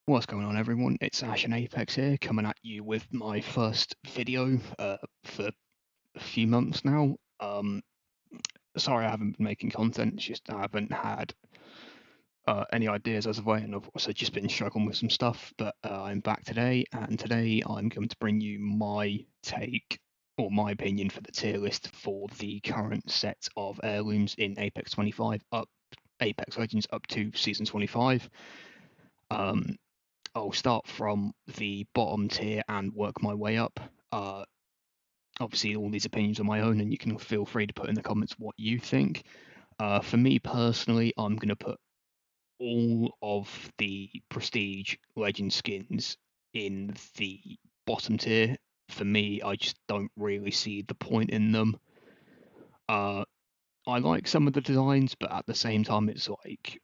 What's going on, everyone? It's Ash and Apex here, coming at you with my first video for a few months now. Sorry I haven't been making content, it's just I haven't had any ideas as of late, and I've also just been struggling with some stuff. But I'm back today, and today I'm going to bring you my take or my opinion for the tier list for the current set of heirlooms in Apex 25 Apex Legends up to Season 25. Um, I'll start from the bottom tier and work my way up. Obviously, all these opinions are my own, and you can feel free to put in the comments what you think. For me personally, I'm going to put all of the prestige legend skins in the bottom tier. For me, I just don't really see the point in them. I like some of the designs, but at the same time, it's like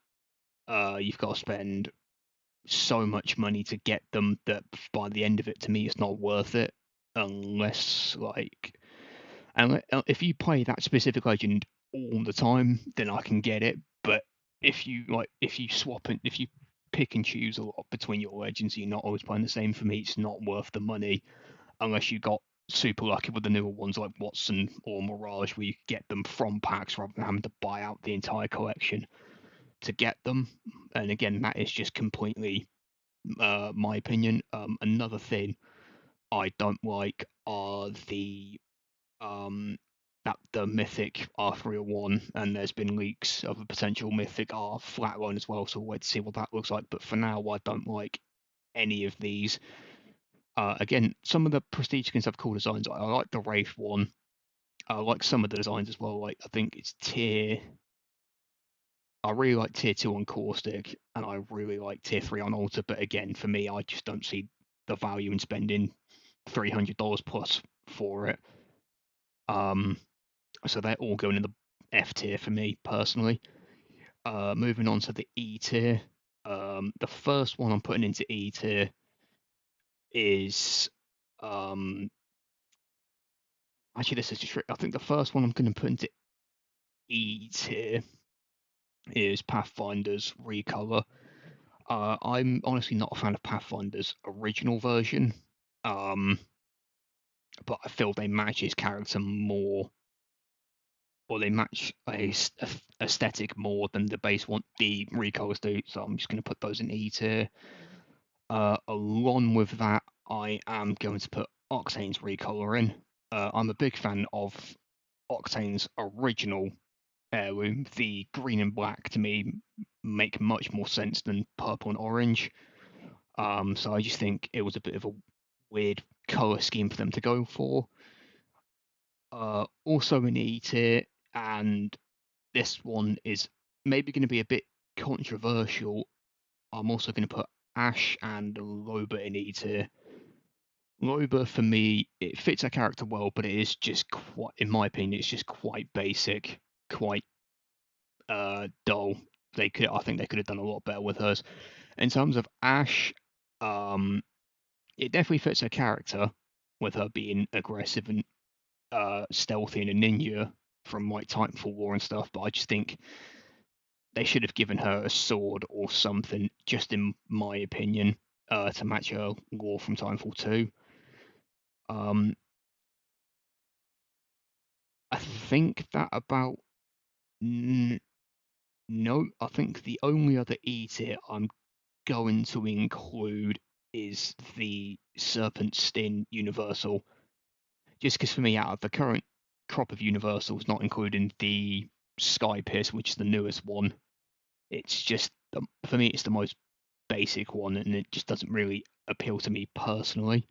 you've got to spend so much money to get them that by the end of it, to me, it's not worth it unless and if you play that specific legend all the time, then I can get it. But if you swap and if you pick and choose a lot between your legends, you're not always playing the same. For me, it's not worth the money unless you got super lucky with the newer ones like Watson or Mirage, where you get them from packs rather than having to buy out the entire collection to get them. And again, that is just completely my opinion. Another thing I don't like are the mythic R301, and there's been leaks of a potential mythic R flatline as well. So we'll wait to see what that looks like. But for now, I don't like any of these. Again, some of the prestige skins have cool designs. I like the Wraith one. I like some of the designs as well. Like I think it's tier. I really like tier 2 on Caustic, and I really like tier 3 on Altar. But again, for me, I just don't see the value in spending $300 plus for it. So they're all going in the F tier for me personally. Moving on to the E tier. The first one I'm putting into E tier is actually this is just I think the first one I'm going to put into E tier is Pathfinder's Recolor. I'm honestly not a fan of Pathfinder's original version, but I feel they match his character more, or they match a aesthetic more than the base one, the recolors do. So I'm just going to put those in E tier. Along with that, I am going to put Octane's recolor in. I'm a big fan of Octane's original heirloom. The green and black to me make much more sense than purple and orange. So I just think it was a bit of a weird color scheme for them to go for. Also in E tier, and this one is maybe going to be a bit controversial. I'm also going to put Ash and Loba in E tier. Loba, for me, it fits her character well, but it is just quite, in my opinion, it's just quite basic, quite dull. I think they could have done a lot better with hers. In terms of Ash, it definitely fits her character, with her being aggressive and stealthy and a ninja from like Titanfall War and stuff. But I just think they should have given her a sword or something, just in my opinion, to match her lore from Titanfall 2. Um, I think that about no. I think the only other E tier I'm going to include is the Serpent Sting Universal, just because for me, out of the current crop of Universals, not including the Sky Pierce, which is the newest one, it's just for me, it's the most basic one, and it just doesn't really appeal to me personally.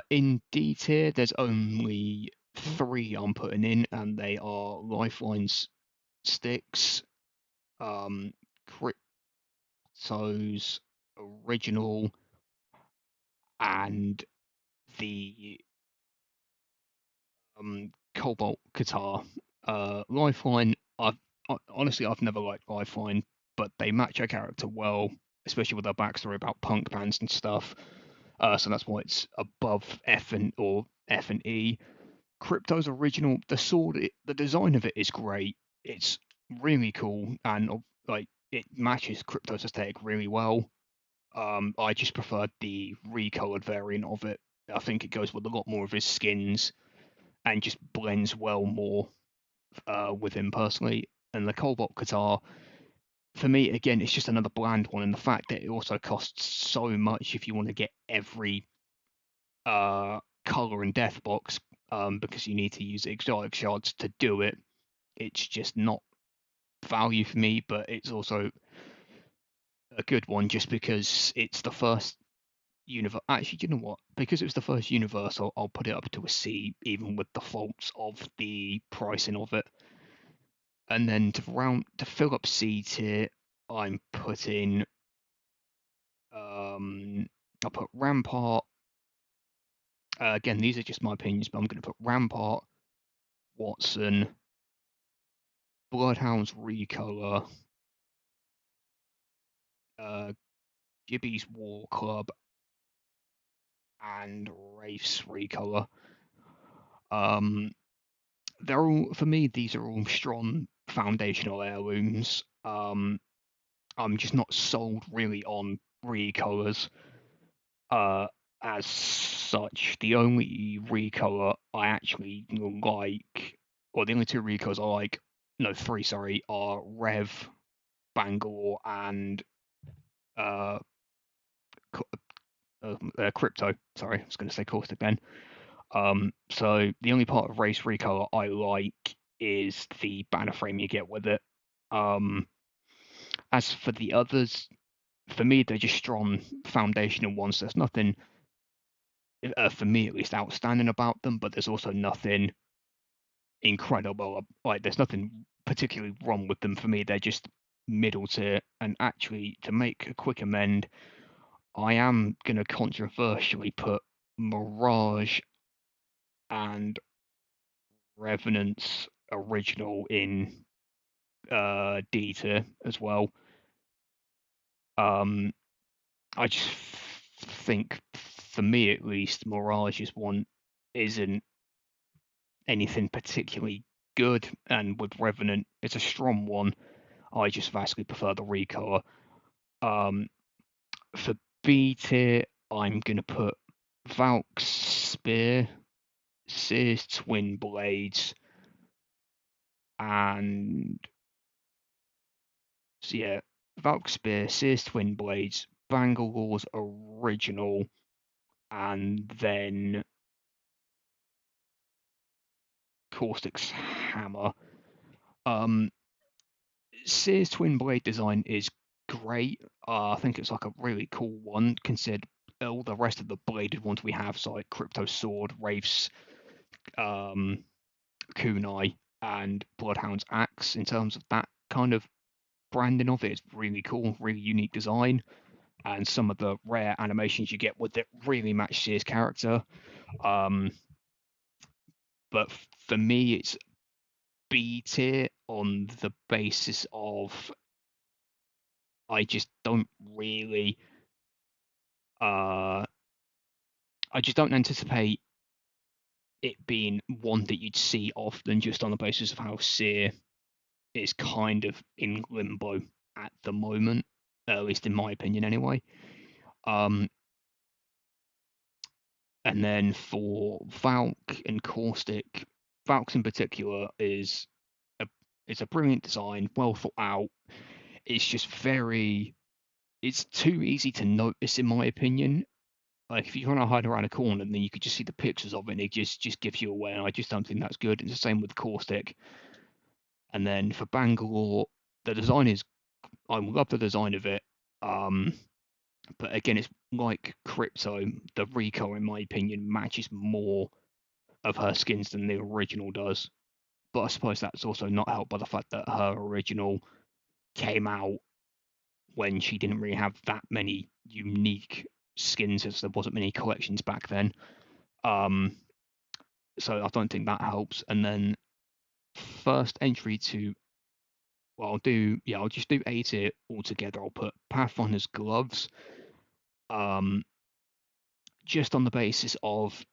In D tier, there's only 3 I'm putting in, and they are Lifeline's Sticks, Crypto's Original, and the Cobalt Guitar. Lifeline, honestly, I've never liked Lifeline, but they match her character well, especially with her backstory about punk bands and stuff. So that's why it's above F and E. Crypto's original, the sword, the design of it is great. It's really cool, and like it matches Crypto's aesthetic really well. I just preferred the recolored variant of it. I think it goes with a lot more of his skins and just blends well more with him personally. And the Cobalt guitar, for me, again, it's just another bland one. And the fact that it also costs so much if you want to get every color and death box, because you need to use exotic shards to do it, it's just not value for me. But it's also a good one just because it's the first universe. Actually, you know what? Because it was the first universe, I'll put it up to a C, even with the faults of the pricing of it. And then to fill up C tier, I'm putting I'll put Rampart. Again, these are just my opinions, but I'm going to put Rampart, Watson, Bloodhound's Recolor, uh, Gibby's War Club, and Wraith's Recolor. They're all, for me, these are all strong foundational heirlooms. I'm just not sold really on recolors. As such, the only recolor I actually like, or the only two recolors I like, no, three, sorry, are Rev, Bangalore, and uh, Crypto. Sorry, I was going to say Caustic then. So the only part of Race Recolor I like is the banner frame you get with it. As for the others, for me, they're just strong foundational ones. There's nothing, for me at least, outstanding about them, but there's also nothing incredible. Like, there's nothing particularly wrong with them for me. They're just middle tier. And actually, to make a quick amend, I am going to controversially put Mirage and Revenant's original in D tier as well. I just think, for me at least, Mirage's one isn't anything particularly good, and with Revenant, it's a strong one. I just vastly prefer the Recolor. For B tier, I'm gonna put Valk's Spear, Sears Twin Blades, and so yeah, Valk's Spear, Sears Twin Blades, Bangalore's original, and then Caustic's Hammer. Sears Twin Blade design is great. I think it's like a really cool one, considered all the rest of the bladed ones we have, so like Crypto Sword, Wraith's Kunai, and Bloodhound's Axe. In terms of that kind of branding of it, it's really cool, really unique design, and some of the rare animations you get with it really match Sears' character. But for me, it's B tier on the basis of I just don't really I just don't anticipate it being one that you'd see often, just on the basis of how Sear is kind of in limbo at the moment, at least in my opinion anyway. And then for Valk and Caustic, Valk's in particular is a brilliant design, well thought out. It's just it's too easy to notice in my opinion. Like, if you want to hide around a corner, then you could just see the pictures of it, and it just gives you away. And I just don't think that's good. It's the same with Caustic. And then for Bangalore, the design is, I love the design of it. But again, it's like Crypto. The Rico, in my opinion, matches more of her skins than the original does. But I suppose that's also not helped by the fact that her original came out when she didn't really have that many unique skins, as there wasn't many collections back then. So I don't think that helps. And then first entry to, well, I'll just do A tier altogether. I'll put Pathfinder's Gloves, just on the basis of,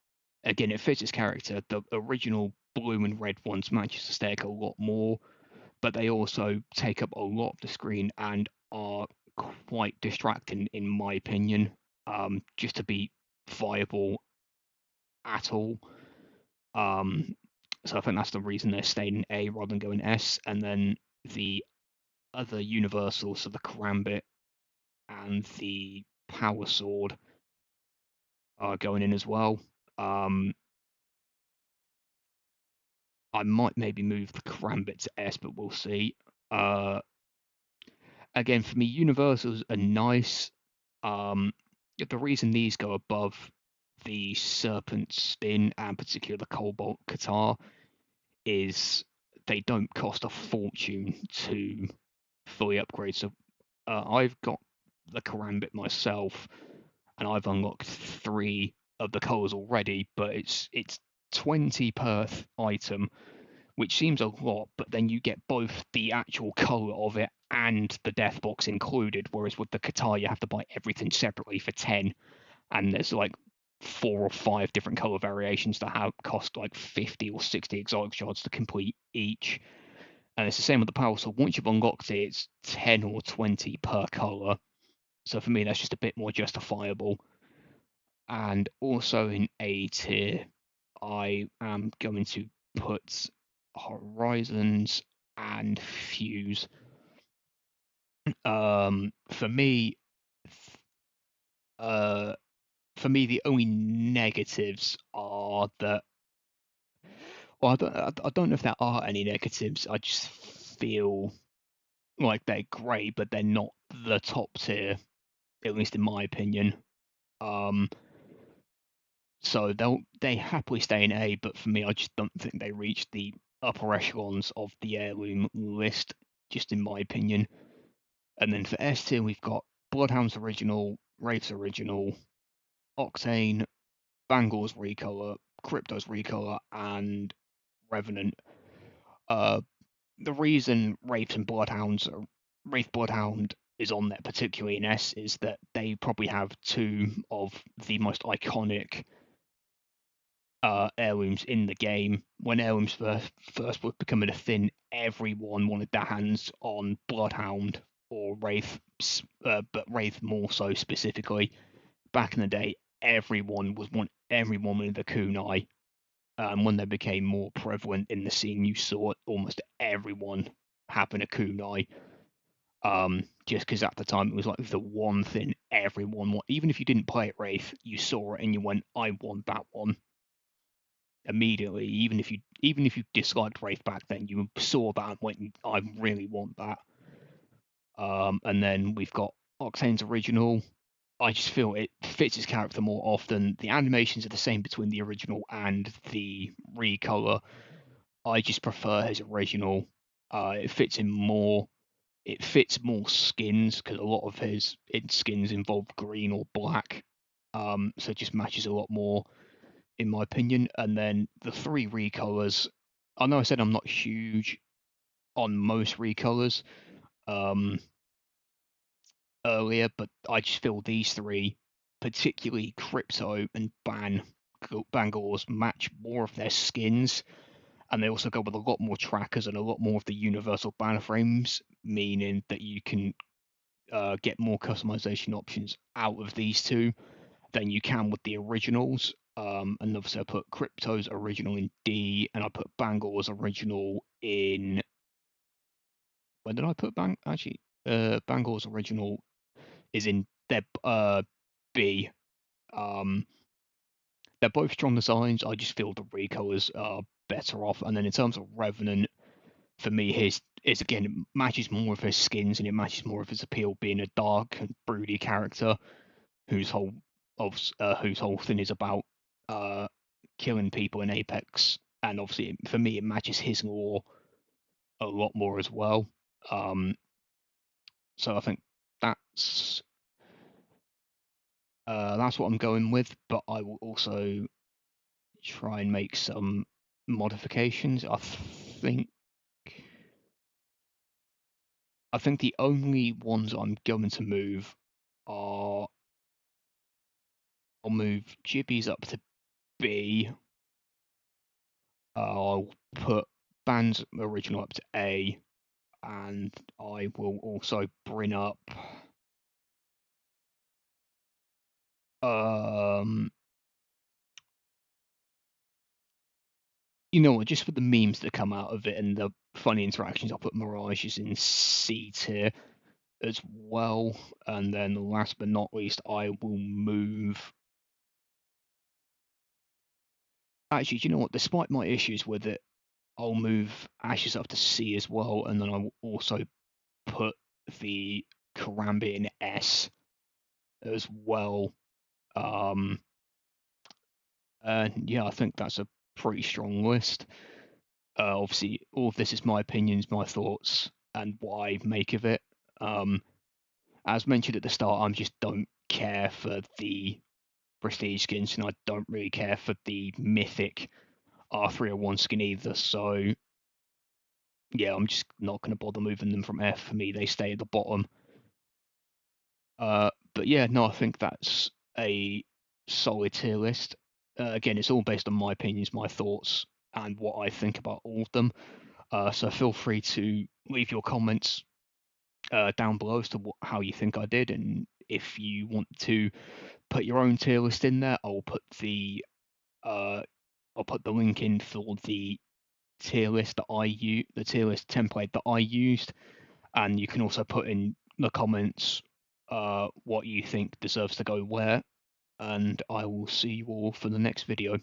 again, it fits its character. The original blue and red ones match the aesthetic a lot more, but they also take up a lot of the screen and are quite distracting in my opinion, just to be viable at all. Um, so I think that's the reason they're staying in A rather than going S. And then the other universals, so the Karambit and the Power Sword, are going in as well. I might maybe move the Karambit to S, but we'll see. Uh, Again, for me, universals are nice. Um, the reason these go above the Serpent Spin and particularly the Cobalt Guitar is they don't cost a fortune to fully upgrade. So I've got the Karambit myself, and I've unlocked 3 of the colours already, but it's 20 per item, which seems a lot, but then you get both the actual colour of it and the death box included, whereas with the Qatar you have to buy everything separately for 10, and there's like 4 or 5 different colour variations that have cost like 50 or 60 exotic shards to complete each. And it's the same with the power, so once you've unlocked it, it's 10 or 20 per colour. So for me, that's just a bit more justifiable. And also in A tier, I am going to put Horizons and Fuse. For me, uh, the only negatives are that. Well, I don't know if there are any negatives. I just feel like they're great, but they're not the top tier, at least in my opinion. Um, so they happily stay in A, but for me, I just don't think they reach the upper echelons of the Heirloom list, just in my opinion. And then for S tier, we've got Bloodhound's Original, Wraith's Original, Octane, Bangor's Recolor, Crypto's Recolor, and Revenant. Uh, the reason Wraith Bloodhound is on there, particularly in S, is that they probably have 2 of the most iconic heirlooms in the game. When heirlooms first were becoming a thing, everyone wanted their hands on Bloodhound or Wraith, but Wraith more so specifically. Back in the day, everyone wanted the kunai. When they became more prevalent in the scene, you saw almost everyone having a kunai. Just because at the time it was like the one thing everyone want. Even if you didn't play it Wraith, you saw it and you went, "I want that one." Immediately, even if you disliked Wraith back then, you saw that and went, "I really want that." And then we've got Octane's Original. I just feel it fits his character more often. The animations are the same between the original and the recolor. I just prefer his original. It fits him more. It fits more skins because a lot of his skins involve green or black. So it just matches a lot more, in my opinion. And then the 3 recolors. I know I said I'm not huge on most recolors earlier, but I just feel these 3, particularly Crypto and Bangors, match more of their skins, and they also go with a lot more trackers and a lot more of the universal banner frames, meaning that you can get more customization options out of these 2 than you can with the originals. And obviously, I put Crypto's original in D, and I put Bangor's original in. When did I put Actually, Bangor's original is in B. Um, they're both strong designs. I just feel the recolors are better off. And then in terms of Revenant, for me, his is again, it matches more of his skins and it matches more of his appeal, being a dark and broody character whose whole thing is about uh, killing people in Apex. And obviously, for me, it matches his lore a lot more as well. So I think that's that's what I'm going with. But I will also try and make some modifications. I think the only ones I'm going to move are I'll move Gibby's up to B. I'll put Band's original up to A, and I will also bring up Um, you know what? Just for the memes that come out of it and the funny interactions, I'll put Mirages in C tier as well. And then last but not least, I will move. Actually, do you know what? Despite my issues with it, I'll move Ashes up to C as well, and then I will also put the Karambit in S as well. Um, and yeah, I think that's a pretty strong list. Obviously, all of this is my opinions, my thoughts, and what I make of it. Um, as mentioned at the start, I just don't care for the prestige skins, and I don't really care for the mythic R301 skin either. So yeah, I'm just not going to bother moving them from F. For me, they stay at the bottom. But yeah, no, I think that's a solid tier list. Again, it's all based on my opinions, my thoughts, and what I think about all of them. So feel free to leave your comments down below as to how you think I did, and if you want to put your own tier list in there, uh, I'll put the link in for the tier list the tier list template that I used, and you can also put in the comments what you think deserves to go where, and I will see you all for the next video.